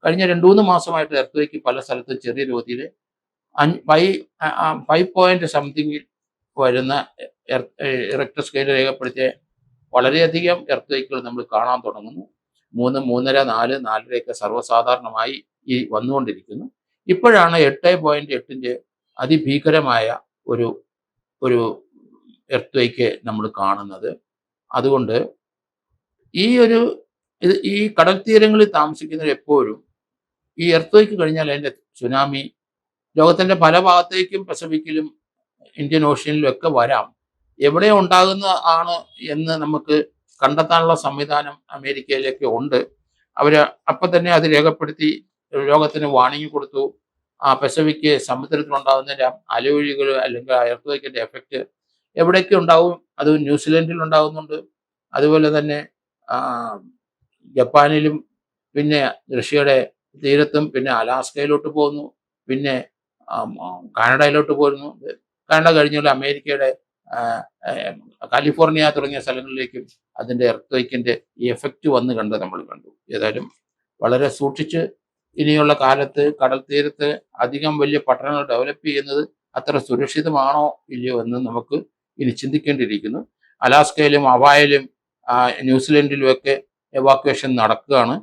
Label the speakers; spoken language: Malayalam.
Speaker 1: കഴിഞ്ഞ 2-3 മാസമായിട്ട് എർത്ത് പല സ്ഥലത്തും ചെറിയ തോതിൽ 5 പോയിന്റ് സംതിങ്ങിൽ വരുന്ന റിക്ടർ സ്കെയിൽ രേഖപ്പെടുത്തിയ വളരെയധികം എർത്ത് നമ്മൾ കാണാൻ തുടങ്ങുന്നു. 3, 3.5, 4, 4.5 സർവ്വസാധാരണമായി ഈ വന്നുകൊണ്ടിരിക്കുന്നു. ഇപ്പോഴാണ് 8.8 അതിഭീകരമായ ഒരു ഒരു എർത്ത് നമ്മൾ കാണുന്നത്. അതുകൊണ്ട് ഈ കടൽ തീരങ്ങളിൽ താമസിക്കുന്നവർ എപ്പോഴും ഈ എർത്ത് കഴിഞ്ഞാൽ അതിൻ്റെ സുനാമി ലോകത്തിന്റെ പല ഭാഗത്തേക്കും പസഫിക്കിലും ഇന്ത്യൻ ഓഷ്യനിലും ഒക്കെ വരാം. എവിടെ ഉണ്ടാകുന്ന ആണ് എന്ന് നമുക്ക് കണ്ടെത്താനുള്ള സംവിധാനം അമേരിക്കയിലൊക്കെ ഉണ്ട്. അവര് അപ്പം തന്നെ അത് രേഖപ്പെടുത്തി ലോകത്തിന് വാണിംഗ് കൊടുത്തു. പസഫിക് സമുദ്രത്തിലുണ്ടാകുന്ന അലയൊലികൾ അല്ലെങ്കിൽ എർത്ത് എഫക്റ്റ് എവിടെയൊക്കെ ഉണ്ടാവും, അത് ന്യൂസിലൻഡിൽ ഉണ്ടാകുന്നുണ്ട്. അതുപോലെ തന്നെ ജപ്പാനിലും, പിന്നെ റഷ്യയുടെ തീരത്തും, പിന്നെ അലാസ്കയിലോട്ട് പോകുന്നു, പിന്നെ കാനഡയിലോട്ട് പോരുന്നു. കാനഡ കഴിഞ്ഞുള്ള അമേരിക്കയുടെ കാലിഫോർണിയ തുടങ്ങിയ സ്ഥലങ്ങളിലേക്കും അതിൻ്റെ എർത്ത് ഈ എഫക്റ്റ് വന്ന് നമ്മൾ കണ്ടു. ഏതായാലും വളരെ സൂക്ഷിച്ച് ഇനിയുള്ള കാലത്ത് കടൽ തീരത്ത് അധികം വലിയ പട്ടണങ്ങൾ ഡെവലപ്പ് ചെയ്യുന്നത് അത്ര സുരക്ഷിതമാണോ ഇല്ലയോ എന്ന് നമുക്ക് ഇനി ചിന്തിക്കേണ്ടിയിരിക്കുന്നു. അലാസ്കയിലും ഹവായിലും ന്യൂസിലൻഡിലും ഒക്കെ എവാക്വേഷൻ നടക്കുകയാണ്.